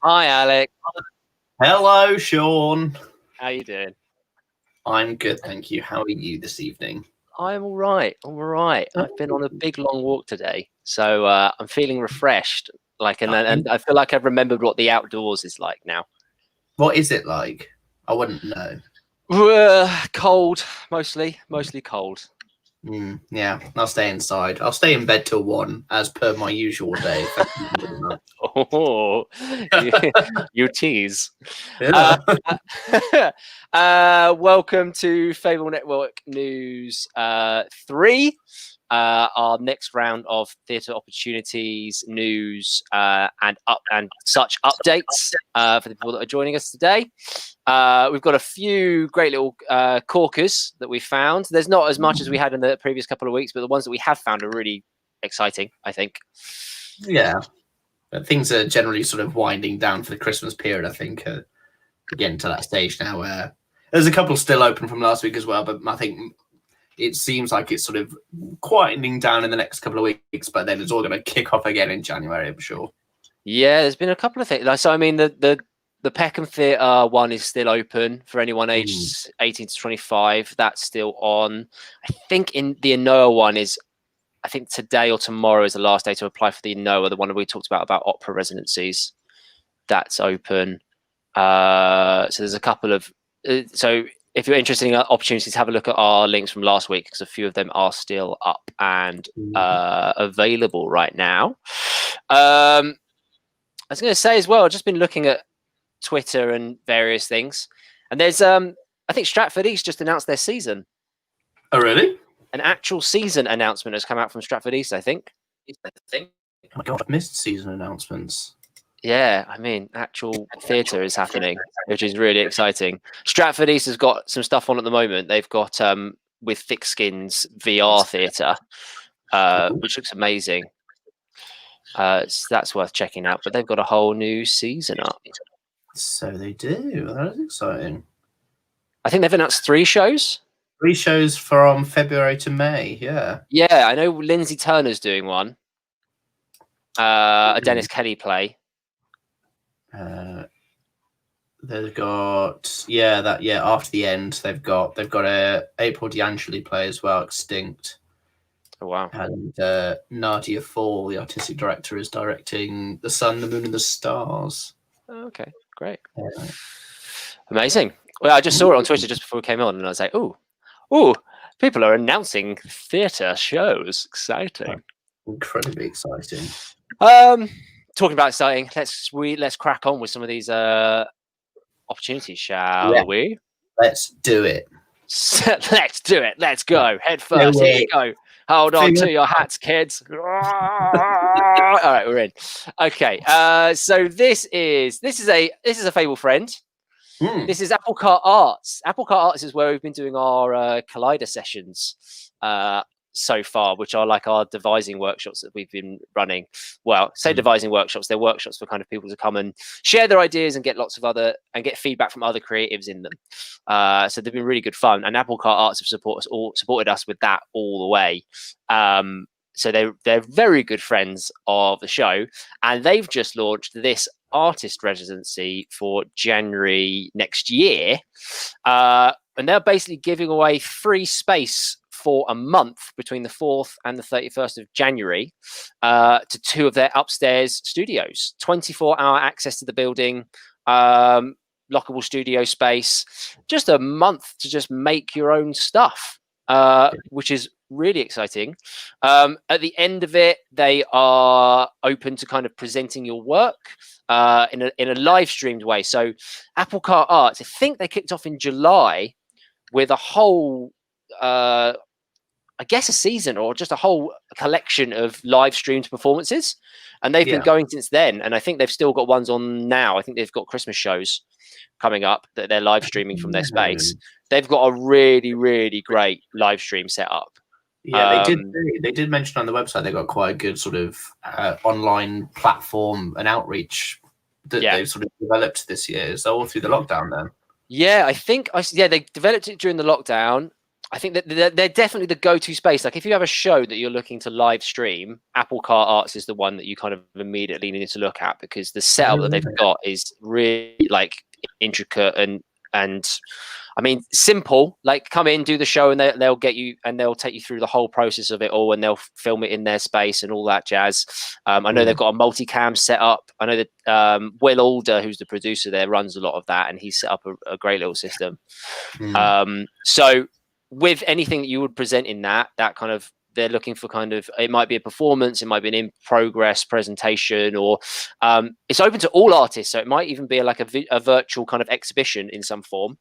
Hi, Alec. Hello, Sean. How you doing? I'm good, thank you. How are you this evening? I'm all right. I'm all right. I've been on a big long walk today, so I'm feeling refreshed. And I feel like I've remembered what the outdoors is like now. What is it like? I wouldn't know. Cold, mostly cold. Yeah, I'll stay inside. I'll stay in bed till 1, as per my usual day. Oh, you tease. Yeah. Welcome to Fable Network News 3. Our next round of theatre opportunities, news, and such updates for the people that are joining us today. We've got a few great little corkers that we found. There's not as much as we had in the previous couple of weeks, but the ones that we have found are really exciting, I think. Yeah. But things are generally sort of winding down for the Christmas period, I think. We're getting to that stage now where there's a couple still open from last week as well, but I think it seems like it's sort of quieting down in the next couple of weeks, but then it's all going to kick off again in January, I'm sure. Yeah, there's been a couple of things. So, I mean, the Peckham Theatre one is still open for anyone aged 18 to 25. That's still on. I think in the Anoa one I think today or tomorrow is the last day to apply for the Anoa, the one we talked about opera residencies. That's open. So there's a couple of... So if you're interested in opportunities, have a look at our links from last week, because a few of them are still up and available right now. I was going to say as well, I've just been looking at Twitter and various things, and there's I think Stratford East just announced their season. Oh, really? An actual season announcement has come out from Stratford East, I think. Oh my God, I've missed season announcements. Yeah, I mean, actual theatre is happening, which is really exciting. Stratford East has got some stuff on at the moment. They've got with Thick Skins VR theatre, which looks amazing. So that's worth checking out. But they've got a whole new season up. So they do. That is exciting. I think they've announced 3 shows. 3 shows from February to May. Yeah. Yeah, I know Lindsay Turner's doing one. A Dennis Kelly play. They've got after the end they've got a April D'Angeli play as well, Extinct. Oh wow. And Nadia Fall, the artistic director, is directing The Sun, the Moon and the Stars. Okay, great. Yeah. Amazing. Well, I just saw it on Twitter just before we came on, and I was like, oh, people are announcing theatre shows. Exciting. Incredibly exciting. Talking about exciting, let's crack on with some of these opportunities, shall we? Let's do it. Let's do it. Let's go. Head first. Here you go. Hold on to your hats, kids. All right, we're in. Okay. So this is a Fable friend. This is Applecart Arts. Applecart Arts is where we've been doing our Collider sessions so far, which are like our devising workshops that we've been running. Well, say devising workshops, they're workshops for kind of people to come and share their ideas and get get feedback from other creatives in them. So they've been really good fun, and Applecart Arts have supported us with that all the way. So they're very good friends of the show, and they've just launched this artist residency for January next year, and they're basically giving away free space for a month between the 4th and the 31st of January to 2 of their upstairs studios. 24-hour access to the building, lockable studio space, just a month to just make your own stuff, which is really exciting. At the end of it, they are open to kind of presenting your work in a live streamed way. So Applecart Arts, I think they kicked off in July with a whole I guess a season or just a whole collection of live streamed performances, and they've been going since then, and I think they've still got ones on now. I think they've got Christmas shows coming up that they're live streaming from their space. They've got a really, really great live stream set up. Yeah, they did mention on the website they got quite a good sort of online platform and outreach that they've sort of developed this year. So all through the lockdown then. Yeah, I think they developed it during the lockdown. I think that they're definitely the go-to space. Like if you have a show that you're looking to live stream, Applecart Arts is the one that you kind of immediately need to look at, because the setup that they've got is really like intricate and I mean simple. Like come in, do the show, and they'll get you and they'll take you through the whole process of it all, and they'll film it in their space and all that jazz. I know they've got a multicam set up. I know that Will Alder, who's the producer there, runs a lot of that, and he's set up a great little system. So with anything that you would present in that kind of, they're looking for kind of, it might be a performance, it might be an in progress presentation, or it's open to all artists. So it might even be like a virtual kind of exhibition in some form.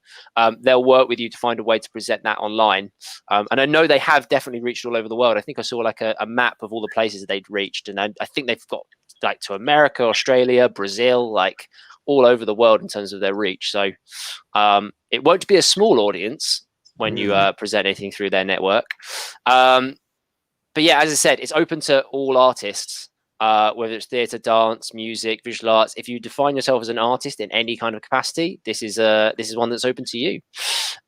They'll work with you to find a way to present that online. And I know they have definitely reached all over the world. I think I saw like a map of all the places that they'd reached. And I think they've got like to America, Australia, Brazil, like all over the world in terms of their reach. So it won't be a small audience when you present anything through their network. But yeah, as I said, it's open to all artists, whether it's theatre, dance, music, visual arts. If you define yourself as an artist in any kind of capacity, this is one that's open to you.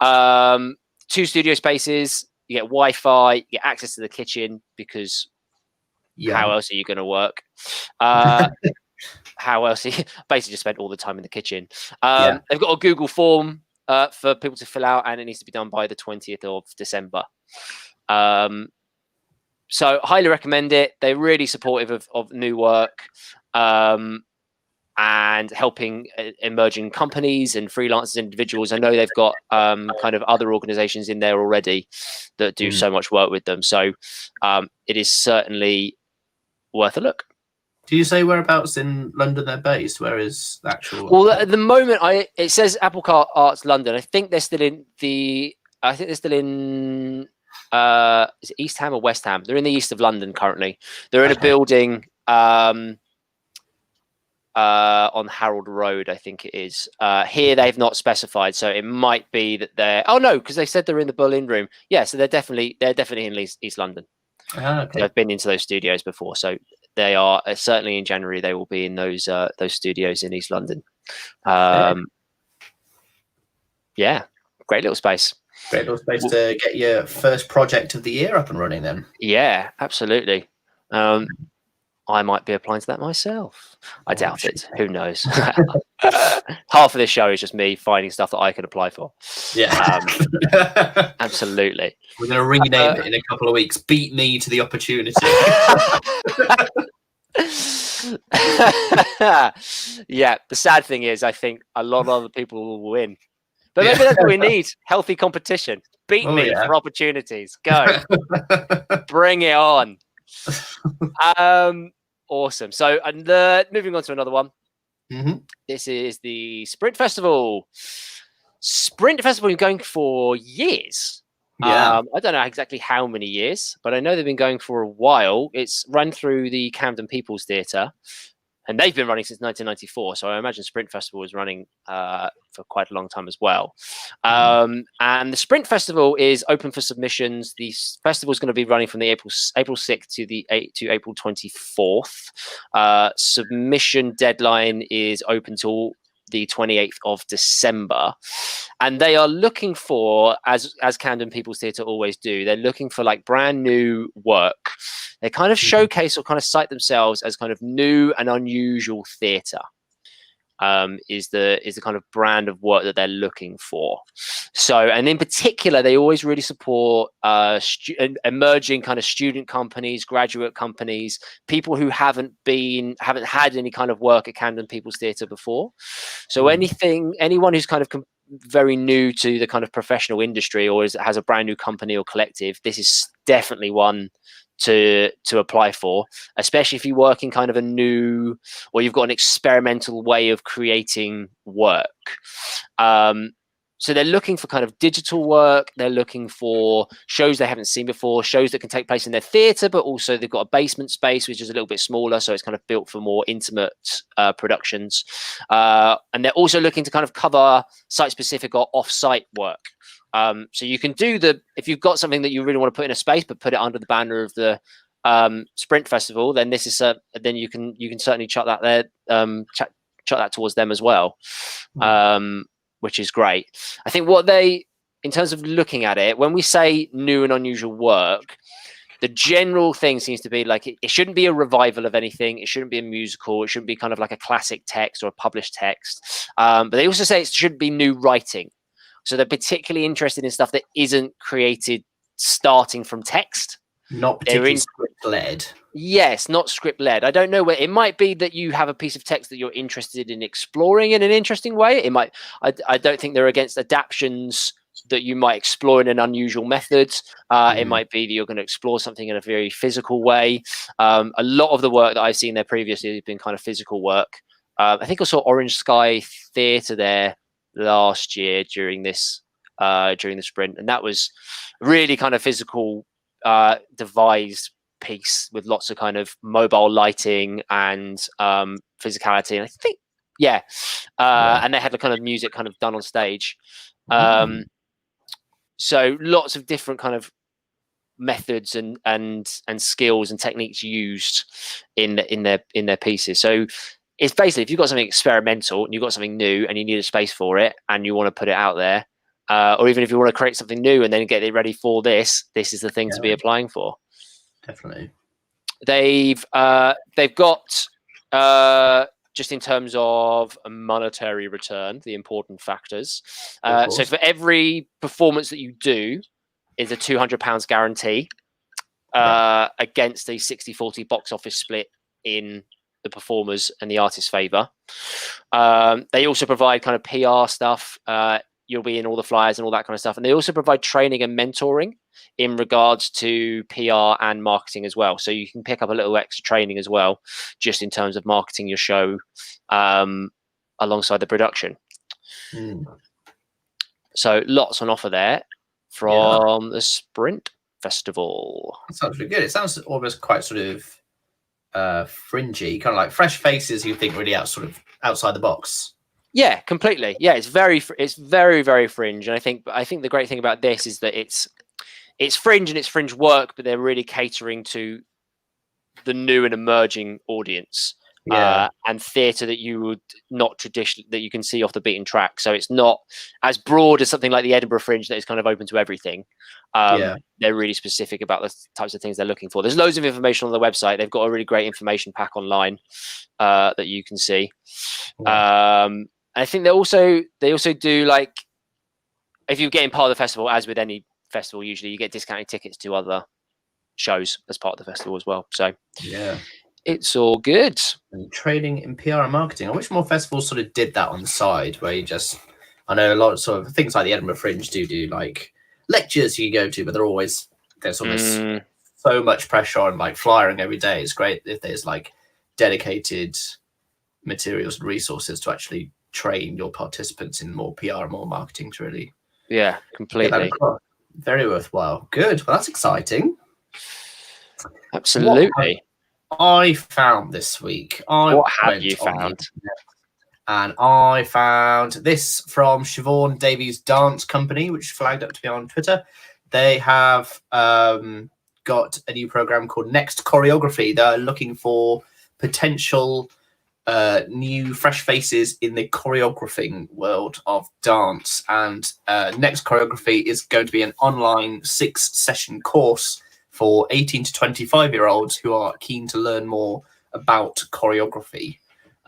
2 studio spaces, you get Wi-Fi, you get access to the kitchen, because how else are you going to work? How else? Basically just spent all the time in the kitchen. They've got a Google form for people to fill out, and it needs to be done by the 20th of December. So highly recommend it. They're really supportive of new work and helping emerging companies and freelancers, individuals. I know they've got kind of other organizations in there already that do so much work with them. So it is certainly worth a look. Do you say whereabouts in London they're based? Where is the actual? Well, at the moment, it says Applecart Arts London. I think they're still in is it East Ham or West Ham? They're in the east of London currently. They're in a building on Harold Road, I think it is. Here they've not specified, so it might be that they're. Oh no, because they said they're in the Berlin Room. Yeah, so they're definitely in East London. Okay. So I've been into those studios before, so they are certainly in January. They will be in those studios in East London. Yeah, great little space. Great little space to get your first project of the year up and running then. Yeah, absolutely. I might be applying to that myself. I doubt it. Who knows? Half of this show is just me finding stuff that I can apply for. Yeah. Absolutely. We're going to rename it in a couple of weeks. Beat me to the opportunity. Yeah, the sad thing is I think a lot of other people will win. But maybe that's what we need. Healthy competition. Beat me for opportunities. Go. Bring it on. Awesome. So moving on to another one. This is the Sprint Festival. Sprint Festival has been going for years. I don't know exactly how many years, but I know they've been going for a while. It's run through the Camden People's Theatre, and they've been running since 1994. So I imagine Sprint Festival was running for quite a long time as well. And the Sprint Festival is open for submissions. The festival is going to be running from the April 6th to April 24th. Submission deadline is open till the 28th of December, and they are looking for, as Camden People's Theatre always do, they're looking for like brand new work. They kind of showcase or kind of cite themselves as kind of new and unusual theatre. Is the kind of brand of work that they're looking for. So, and in particular, they always really support emerging kind of student companies, graduate companies, people who haven't had any kind of work at Camden People's Theatre before. So anyone who's kind of very new to the kind of professional industry or has a brand new company or collective, this is definitely one to apply for, especially if you work in kind of a new, or you've got an experimental way of creating work. So they're looking for kind of digital work. They're looking for shows they haven't seen before, shows that can take place in their theatre, but also they've got a basement space, which is a little bit smaller. So it's kind of built for more intimate productions. And they're also looking to kind of cover site-specific or off-site work. So you can do if you've got something that you really want to put in a space, but put it under the banner of the Sprint Festival, then this is then you can certainly chuck that there, chuck that towards them as well, which is great. I think what they in terms of looking at it, when we say new and unusual work, the general thing seems to be like it shouldn't be a revival of anything. It shouldn't be a musical. It shouldn't be kind of like a classic text or a published text. But they also say it should be new writing. So they're particularly interested in stuff that isn't created starting from text. Not particularly script-led. Yes, not script-led. I don't know where it might be that you have a piece of text that you're interested in exploring in an interesting way. It might. I don't think they're against adaptions that you might explore in an unusual method. It might be that you're going to explore something in a very physical way. A lot of the work that I've seen there previously has been kind of physical work. I think I saw Orange Sky Theatre there last year during the sprint, and that was really kind of physical, devised piece with lots of kind of mobile lighting and physicality. And I think, and they had the kind of music kind of done on stage. So lots of different kind of methods and skills and techniques used in their pieces. So it's basically, if you've got something experimental and you've got something new and you need a space for it and you want to put it out there, or even if you want to create something new and then get it ready for this is the thing to be applying for. Definitely. They've got just in terms of a monetary return, the important factors. So for every performance that you do is a £200 guarantee against a 60-40 box office split in the performers and the artist's favour. They also provide kind of PR stuff. You'll be in all the flyers and all that kind of stuff. And they also provide training and mentoring in regards to PR and marketing as well. So you can pick up a little extra training as well, just in terms of marketing your show alongside the production. So lots on offer there from the Sprint Festival. That sounds really good. It sounds almost quite sort of fringy, kind of like fresh faces you think really outside the box. Yeah, completely. Yeah, it's very, very fringe. And I think the great thing about this is that it's fringe and it's fringe work, but they're really catering to the new and emerging audience. And theatre that you would not traditionally, that you can see off the beaten track. So it's not as broad as something like the Edinburgh Fringe that is kind of open to everything. They're really specific about the types of things they're looking for. There's loads of information on the website. They've got a really great information pack online that you can see. I think they also do, like, if you're getting part of the festival, as with any festival, usually you get discounted tickets to other shows as part of the festival as well. So it's all good. And training in PR and marketing. I wish more festivals sort of did that on the side, where you just, I know a lot of sort of things like the Edinburgh Fringe do like lectures you go to, but there's almost so much pressure on like flyering every day. It's great if there's like dedicated materials and resources to actually train your participants in more PR and more marketing to really completely very worthwhile. Good. Well, that's exciting. Absolutely. I found this week. What have you found? And I found this from Siobhan Davies Dance Company, which flagged up to me on Twitter. They have got a new program called Next Choreography. They're looking for potential new fresh faces in the choreographing world of dance. And Next Choreography is going to be an online 6-session course for 18 to 25-year-olds who are keen to learn more about choreography.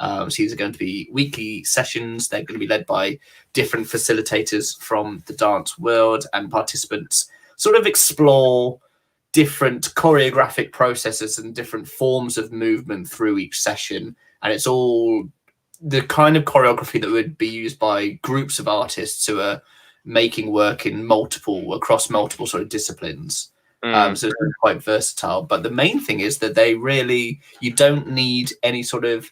So these are going to be weekly sessions. They're going to be led by different facilitators from the dance world, and participants sort of explore different choreographic processes and different forms of movement through each session. And it's all the kind of choreography that would be used by groups of artists who are making work across multiple sort of disciplines. So it's quite versatile. But the main thing is that you don't need any sort of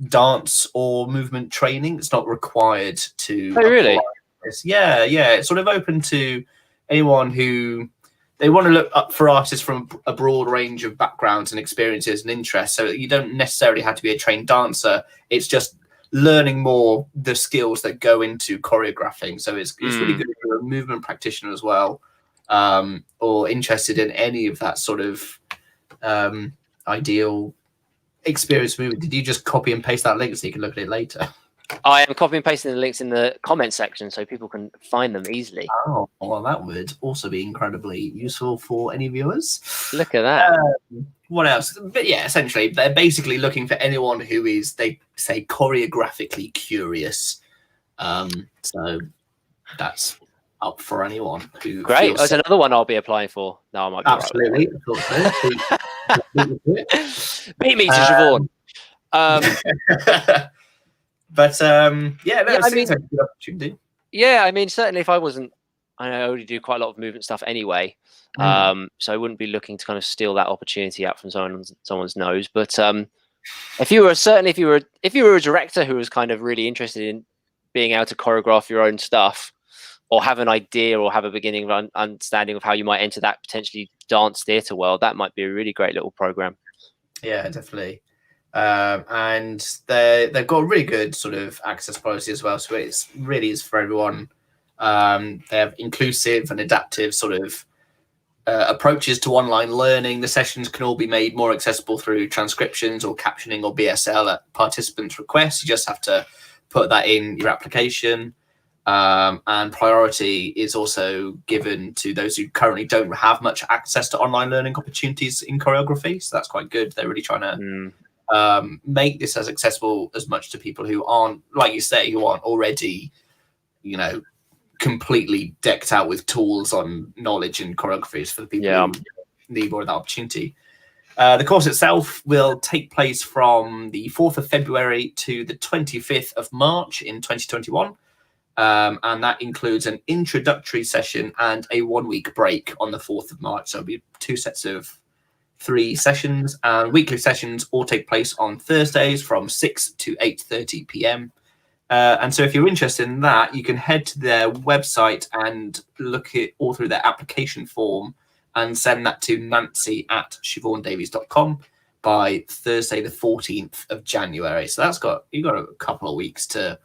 dance or movement training. It's not required to. Oh, really? This. Yeah. It's sort of open to anyone who they want to look up for artists from a broad range of backgrounds and experiences and interests. So you don't necessarily have to be a trained dancer. It's just learning more the skills that go into choreographing. So it's really good if you're a movement practitioner as well, or interested in any of that sort of ideal experience movement. Did you just copy and paste that link so you can look at it later? I am copying and pasting the links in the comment section so people can find them easily. Oh, well, that would also be incredibly useful for any viewers. Look at that. What else? But yeah, essentially, they're basically looking for anyone who is, they say, choreographically curious. So that's up for anyone who. Great. There's another one I'll be applying for. No, I might be absolutely. Right. Beat me to Siobhan. But yeah, no, yeah, it seems like a good opportunity. Yeah, I mean, certainly if I wasn't, I already do quite a lot of movement stuff anyway, so I wouldn't be looking to kind of steal that opportunity out from someone's nose. But if you were a director who was kind of really interested in being able to choreograph your own stuff, or have an idea, or have a beginning of understanding of how you might enter that potentially dance theatre world, that might be a really great little program. Yeah, definitely. And they've got a really good sort of access policy as well, so it's really is for everyone. They have inclusive and adaptive sort of approaches to online learning. The sessions can all be made more accessible through transcriptions or captioning or BSL at participants' request. You just have to put that in your application. And priority is also given to those who currently don't have much access to online learning opportunities in choreography. So that's quite good. They're really trying to make this as accessible as much to people who aren't, like you say, who aren't already, you know, completely decked out with tools on knowledge and choreographies, for the people who need more of that opportunity. The course itself will take place from the 4th of February to the 25th of March in 2021. And that includes an introductory session and a 1-week break on the 4th of March. So it'll be 2 sets of 3 sessions, and weekly sessions all take place on Thursdays from 6 to 8:30 p.m. And so if you're interested in that, you can head to their website and look it all through their application form and send that to nancy@siobhandavies.com by Thursday, the 14th of January. So you've got a couple of weeks to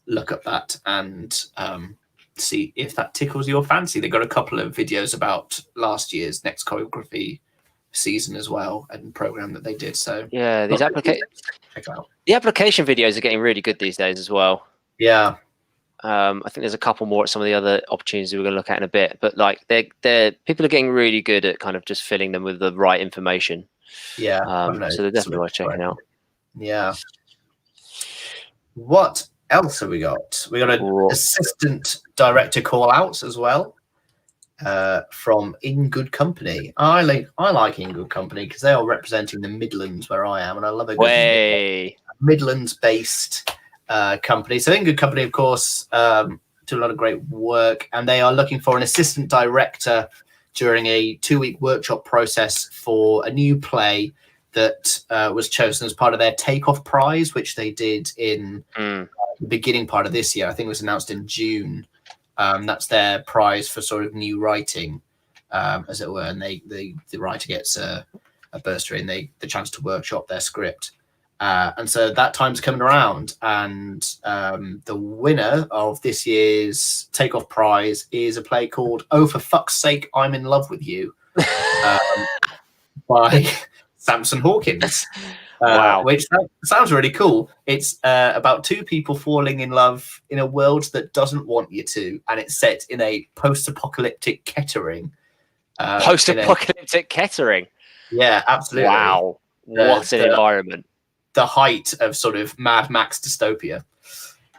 look at that and see if that tickles your fancy. They got a couple of videos about last year's Next Choreography season as well, and program that they did. So yeah, these the application videos are getting really good these days as well. Yeah. I think there's a couple more at some of the other opportunities we're going to look at in a bit, but like they're people are getting really good at kind of just filling them with the right information. Yeah. So they're definitely worth checking out. Yeah. What else have we got? We got an assistant director call outs as well. From In Good Company. I like In Good Company because they are representing the Midlands where I am, and I love a good Midlands-based company. So In Good Company, of course, do a lot of great work, and they are looking for an assistant director during a 2-week workshop process for a new play that was chosen as part of their Takeoff Prize, which they did in the beginning part of this year. I think it was announced in June. That's their prize for sort of new writing, as it were, and the writer gets a bursary and the chance to workshop their script. And so that time's coming around, and the winner of this year's Takeoff Prize is a play called "Oh, for Fuck's Sake, I'm in Love with You," by Samson Hawkins. Wow, which sounds really cool. It's about 2 people falling in love in a world that doesn't want you to, and it's set in a post-apocalyptic Kettering. Post-apocalyptic Kettering. Yeah, absolutely. Wow, what an environment! The height of sort of Mad Max dystopia.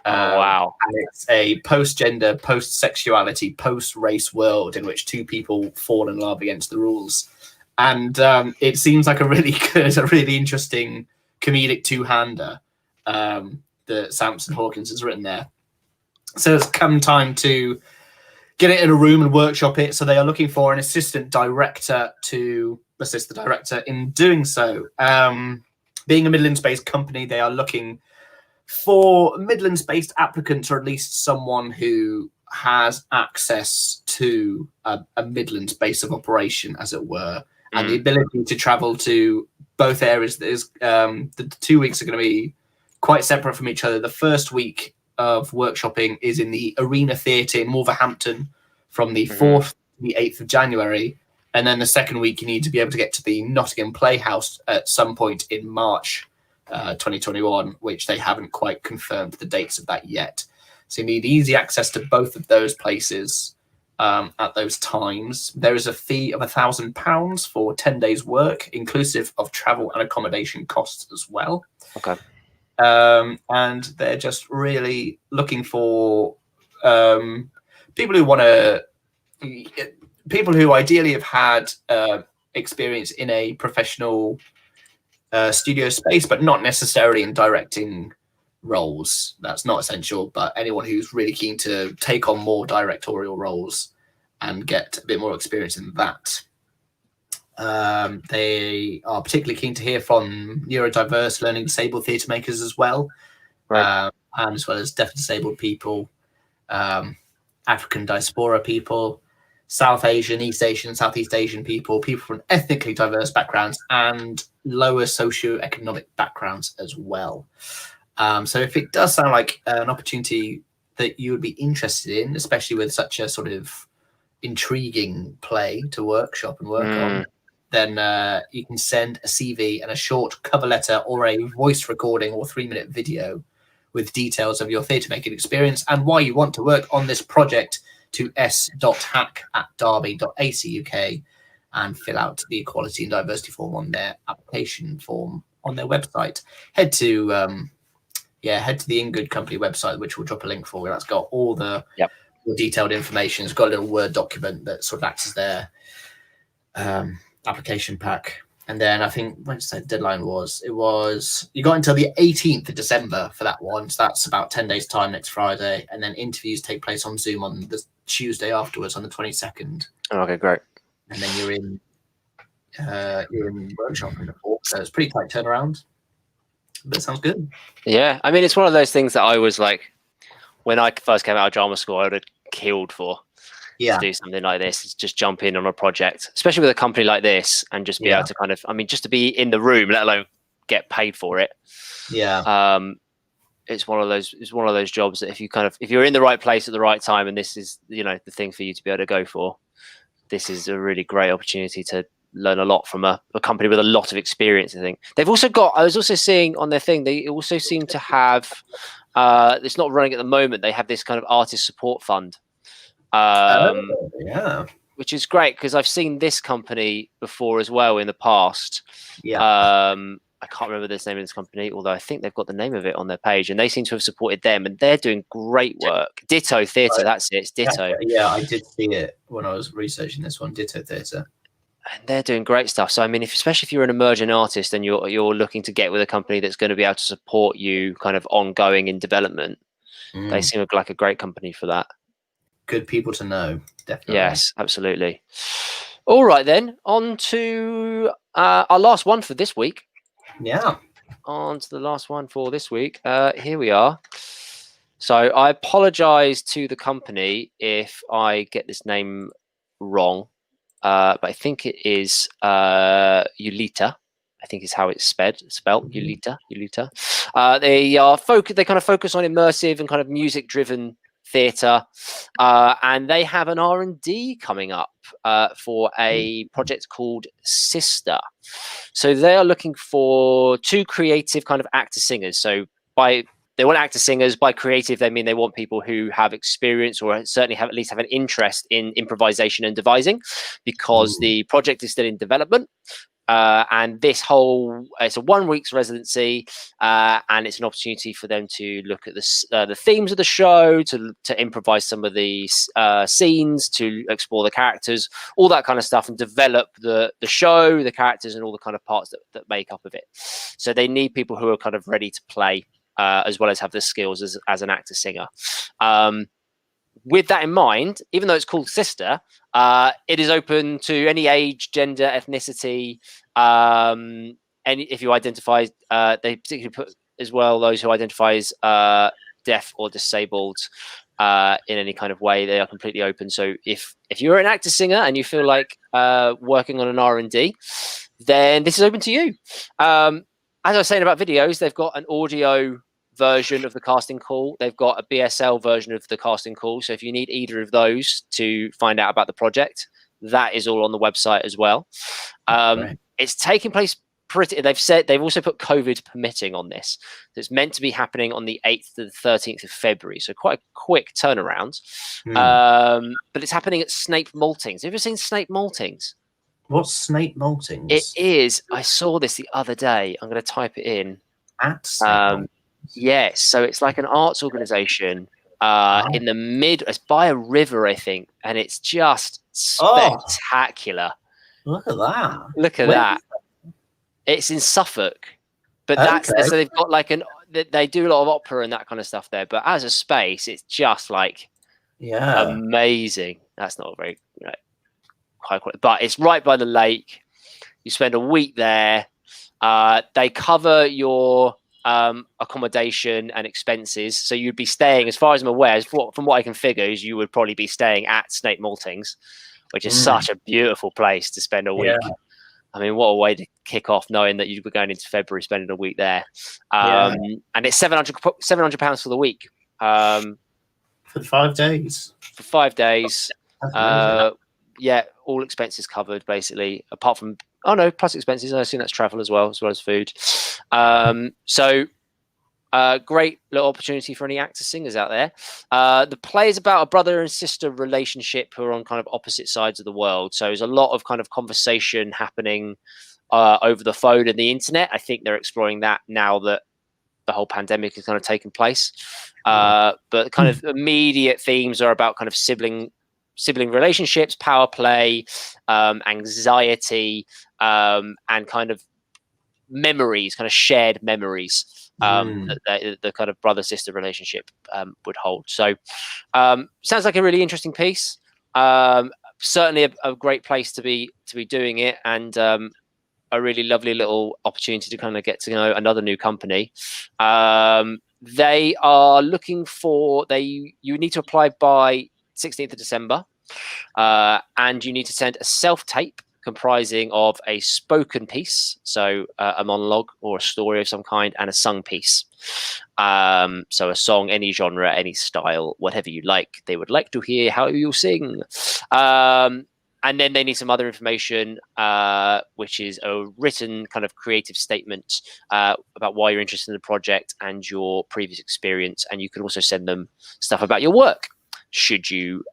Wow. And it's a post-gender, post-sexuality, post-race world in which 2 people fall in love against the rules. And it seems like a really interesting comedic 2-hander that Samson Hawkins has written there. So it's come time to get it in a room and workshop it. So they are looking for an assistant director to assist the director in doing so. Being a Midlands-based company, they are looking for Midlands-based applicants, or at least someone who has access to a Midlands base of operation, as it were. And the ability to travel to both areas. There's the 2 weeks are going to be quite separate from each other. The first week of workshopping is in the Arena Theatre in Wolverhampton from the 4th to the 8th of January. And then the second week, you need to be able to get to the Nottingham Playhouse at some point in March 2021, which they haven't quite confirmed the dates of that yet. So you need easy access to both of those places at those times. There is a fee of £1,000 for 10 days work, inclusive of travel and accommodation costs as well. Okay. And they're just really looking for people who ideally have had experience in a professional studio space, but not necessarily in directing roles. That's not essential, but anyone who's really keen to take on more directorial roles and get a bit more experience in that. They are particularly keen to hear from neurodiverse, learning disabled theatre makers as well, right. And as well as deaf disabled people, African diaspora people, South Asian, East Asian, Southeast Asian people from ethnically diverse backgrounds and lower socioeconomic backgrounds as well. So if it does sound like an opportunity that you would be interested in, especially with such a sort of intriguing play to workshop and work on, then you can send a CV and a short cover letter or a voice recording or 3-minute video with details of your theatre making experience and why you want to work on this project to s.hack@derby.ac.uk and fill out the equality and diversity form on their application form on their website. Head to the In Good Company website, which we'll drop a link for. That's got all the detailed information. It's got a little Word document that sort of acts as their application pack. And then I think when's the deadline was? You got until the 18th of December for that one. So that's about 10 days time next Friday. And then interviews take place on Zoom on the Tuesday afterwards on the 22nd. Okay, great. And then you're in workshop in the 4th. So it's pretty tight turnaround. But it sounds good. Yeah. I mean, it's one of those things that I was like, when I first came out of drama school, I would have killed for. To do something like this, just jump in on a project, especially with a company like this, and just be able to kind of, I mean, just to be in the room, let alone get paid for it. It's one of those jobs that if you're in the right place at the right time, and this is, the thing for you to be able to go for, this is a really great opportunity to learn a lot from a company with a lot of experience. I think they've also got, I was also seeing on their thing, they also seem to have, it's not running at the moment, they have this kind of artist support fund. Which is great because I've seen this company before as well in the past. I can't remember the name of this company, although I think they've got the name of it on their page, and they seem to have supported them, and they're doing great work. Ditto Theatre, that's it. It's Ditto. Yeah, I did see it when I was researching this one. Ditto Theatre, and they're doing great stuff. So I mean, especially if you're an emerging artist and you're looking to get with a company that's going to be able to support you kind of ongoing in development, they seem like a great company for that. Good people to know, definitely. Yes, absolutely. All right, then. On to our last one for this week. Yeah. On to the last one for this week. Here we are. So I apologize to the company if I get this name wrong, but I think it is Ulita. I think is how it's spelled. Ulita. They kind of focus on immersive and kind of music-driven theatre, and they have an R&D coming up for a project called Sister. So they are looking for 2 creative kind of actor-singers. So they want actor-singers. By creative, they mean they want people who have experience or certainly at least have an interest in improvisation and devising, because the project is still in development. And it's a 1 week's residency, and it's an opportunity for them to look at the themes of the show, to improvise some of the scenes, to explore the characters, all that kind of stuff, and develop the show, the characters, and all the kind of parts that make up of it. So they need people who are kind of ready to play, as well as have the skills as an actor singer. With that in mind, even though it's called Sister, it is open to any age, gender, ethnicity. And if you identify, they particularly put as well those who identify as deaf or disabled in any kind of way. They are completely open. So if you're an actor singer and you feel like working on an R&D, then this is open to you. As I was saying about videos, they've got an audio version of the casting call. They've got a BSL version of the casting call. So if you need either of those to find out about the project, that is all on the website as well. Right. It's taking place they've also put COVID permitting on this. So it's meant to be happening on the 8th to the 13th of February. So quite a quick turnaround. But it's happening at Snape Maltings. Have you ever seen Snape Maltings? What's Snape Maltings? It is. I saw this the other day. I'm going to type it in. At Snape yes. So it's like an arts organization in the it's by a river, I think. And it's just spectacular. Look at that. Look at that. It's in Suffolk. But so they've got like they do a lot of opera and that kind of stuff there. But as a space, it's just like amazing. That's not very high quality, but it's right by the lake. You spend a week there. They cover your accommodation and expenses. So you'd be staying, as far as I'm aware, from what I can figure, is you would probably be staying at Snape Maltings, which is such a beautiful place to spend a week. Yeah. I mean, what a way to kick off, knowing that you'd be going into February, spending a week there. And it's £700 for the week. For 5 days. For 5 days. Yeah, all expenses covered, basically, apart from plus expenses. I assume that's travel as well as food. So great little opportunity for any actor singers out there. The play is about a brother and sister relationship who are on kind of opposite sides of the world. So there's a lot of kind of conversation happening over the phone and the internet. I think they're exploring that now that the whole pandemic has kind of taken place. But kind of immediate themes are about kind of sibling relationships, power play, anxiety, and kind of memories, kind of shared memories that the kind of brother-sister relationship would hold. So sounds like a really interesting piece. Certainly a great place to be doing it, and a really lovely little opportunity to kind of get to know another new company. They are looking for you need to apply by 16th of December, and you need to send a self-tape comprising of a spoken piece, so a monologue or a story of some kind, and a sung piece. So a song, any genre, any style, whatever you like. They would like to hear how you sing. And then they need some other information, which is a written kind of creative statement about why you're interested in the project and your previous experience. And you can also send them stuff about your work. Should you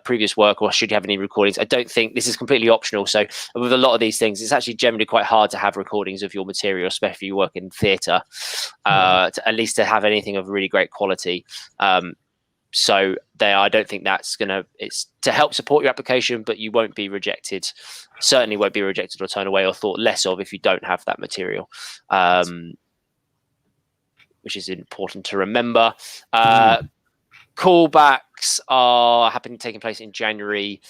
previous work, or should you have any recordings? I don't think this is completely optional. So with a lot of these things, it's actually generally quite hard to have recordings of your material, especially if you work in theatre, to at least to have anything of really great quality. So I don't think it's to help support your application, but you won't be rejected. Certainly won't be rejected or turned away or thought less of if you don't have that material, which is important to remember. Callbacks are taking place in January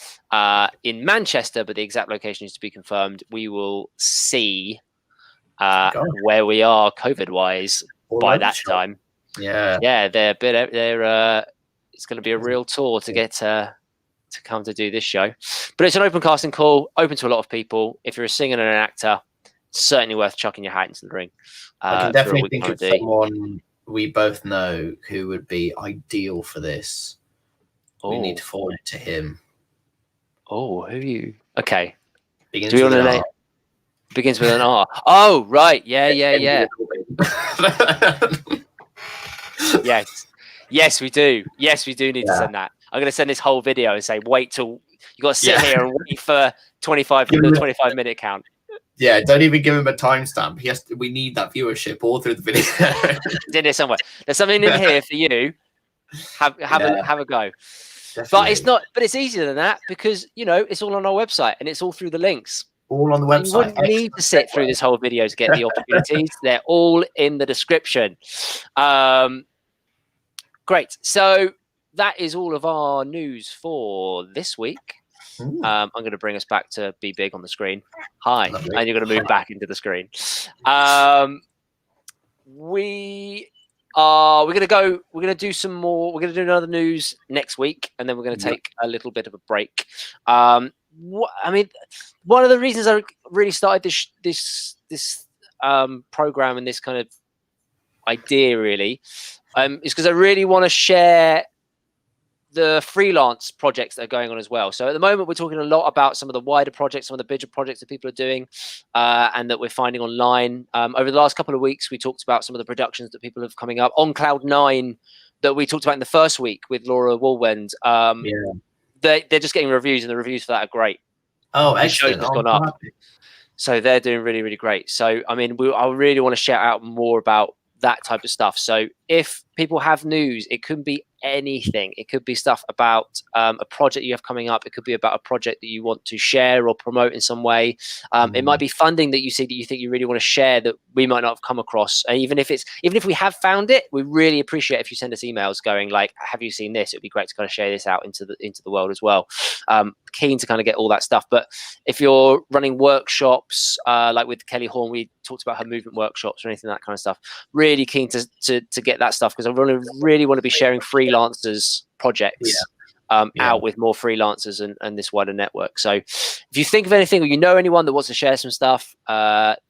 in Manchester, but the exact location is to be confirmed. We will see where we are COVID-wise by that time. They're it's going to be a real tour to get to come to do this show. But it's an open casting call, open to a lot of people. If you're a singer and an actor, it's certainly worth chucking your hat into the ring. I can definitely think of someone we both know who would be ideal for this. We need to forward it to him. Oh, who are you? Okay. Begins with an R. Begins with an R. Oh, right. Yeah. Yes, we do. Yes, we do need to send that. I'm going to send this whole video and say, wait till you got to sit here and wait for 25-minute count. Yeah, don't even give him a timestamp. We need that viewership all through the video. It's in there somewhere. There's something in here for you. Have a go. Definitely. But it's not. But it's easier than that because it's all on our website and it's all through the links. All on the website. You wouldn't need to sit through this whole video to get the opportunities. They're all in the description. Great. So that is all of our news for this week. I'm going to bring us back to be big on the screen. Hi. Lovely. And you're going to move back into the screen. We're going to do some more. We're going to do another news next week, and then we're going to take a little bit of a break. One of the reasons I really started this program and this kind of idea really is because I really want to share the freelance projects that are going on as well. So at the moment, we're talking a lot about some of the wider projects, some of the bigger projects that people are doing, and that we're finding online. Over the last couple of weeks, we talked about some of the productions that people have coming up on Cloud9 that we talked about in the first week with Laura Woolwend. They're just getting reviews, and the reviews for that are great. Oh, excellent! Gone up. So they're doing really, really great. So I mean, I really want to shout out more about that type of stuff. So if people have news, it could be anything. It could be stuff about a project you have coming up. It could be about a project that you want to share or promote in some way. It might be funding that you see that you think you really want to share that we might not have come across. And even if we have found it, we really appreciate if you send us emails going like, have you seen this? It'd be great to kind of share this out into the world as well. Keen to kind of get all that stuff. But if you're running workshops, like with Kelly Horn, we talked about her movement workshops or anything, that kind of stuff, really keen to get that stuff, because I really want to be sharing freelancers projects out with more freelancers and this wider network. So if you think of anything, or you know anyone that wants to share some stuff,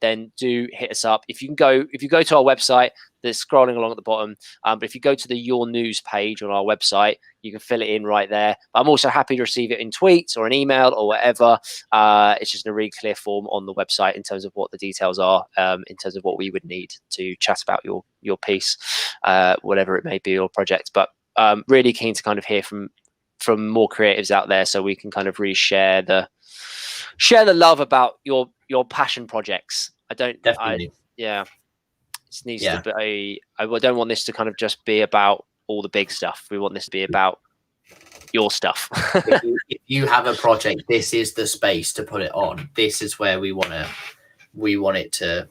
then do hit us up. If you go to our website, there's scrolling along at the bottom, but if you go to the Your News page on our website, you can fill it in right there. I'm also happy to receive it in tweets or an email or whatever. It's just a really clear form on the website in terms of what the details are, in terms of what we would need to chat about your piece, whatever it may be, your project. But really keen to kind of hear from more creatives out there, so we can kind of really share the love about your passion projects. It needs to be. I don't want this to kind of just be about all the big stuff. We want this to be about your stuff. If you have a project, this is the space to put it on. This is where we want it to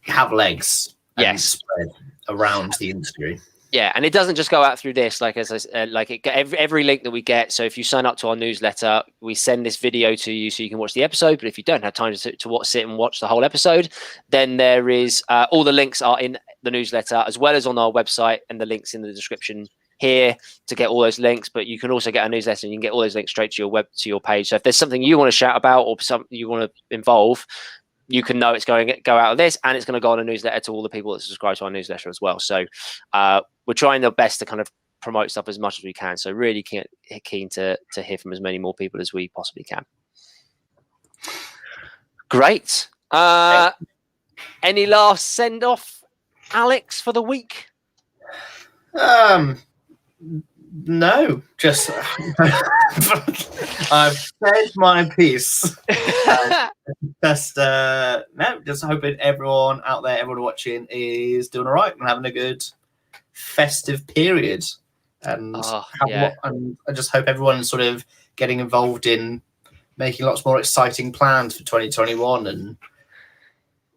have legs and spread around the industry. Yeah, and it doesn't just go out through this. Like, as I said, every link that we get. So if you sign up to our newsletter, we send this video to you so you can watch the episode. But if you don't have time to sit and watch the whole episode, then there is all the links are in the newsletter as well as on our website, and the links in the description here to get all those links. But you can also get a newsletter, and you can get all those links straight to your page. So if there's something you want to shout about or something you want to involve, you can know it's going to go out of this, and it's going to go on a newsletter to all the people that subscribe to our newsletter as well. So we're trying our best to kind of promote stuff as much as we can. So really keen to hear from as many more people as we possibly can. Great. Any last send off, Alex, for the week? No, just I've said my piece. Just hoping everyone out there, everyone watching, is doing all right and having a good festive period. And and I just hope everyone's sort of getting involved in making lots more exciting plans for 2021 and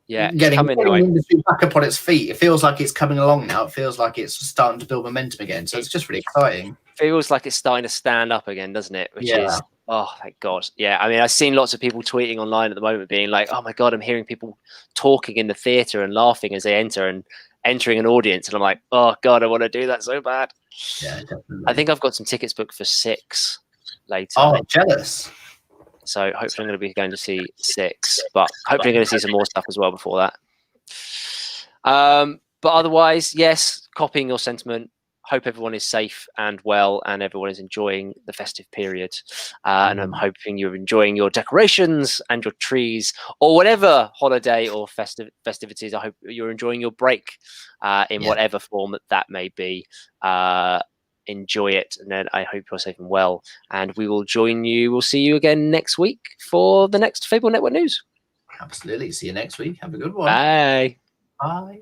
getting the industry back up on its feet. It feels like it's coming along now. It feels like it's starting to build momentum again. So it's just really exciting. Feels like it's starting to stand up again, doesn't it? Which is, oh, thank God. Yeah, I mean, I've seen lots of people tweeting online at the moment being like, oh my God, I'm hearing people talking in the theatre and laughing as they entering an audience. And I'm like, oh God, I want to do that so bad. Yeah, definitely. I think I've got some tickets booked for 6 later. Oh, jealous. So hopefully I'm going to be going to see 6, but hopefully I'm going to see some more stuff as well before that. But otherwise, yes, copying your sentiment. Hope everyone is safe and well, and everyone is enjoying the festive period. And I'm hoping you're enjoying your decorations and your trees, or whatever holiday or festivities. I hope you're enjoying your break in whatever form that may be. Enjoy it, and then I hope you're safe and well. And we will join you. We'll see you again next week for the next Fable Network news. Absolutely. See you next week. Have a good one. Bye. Bye.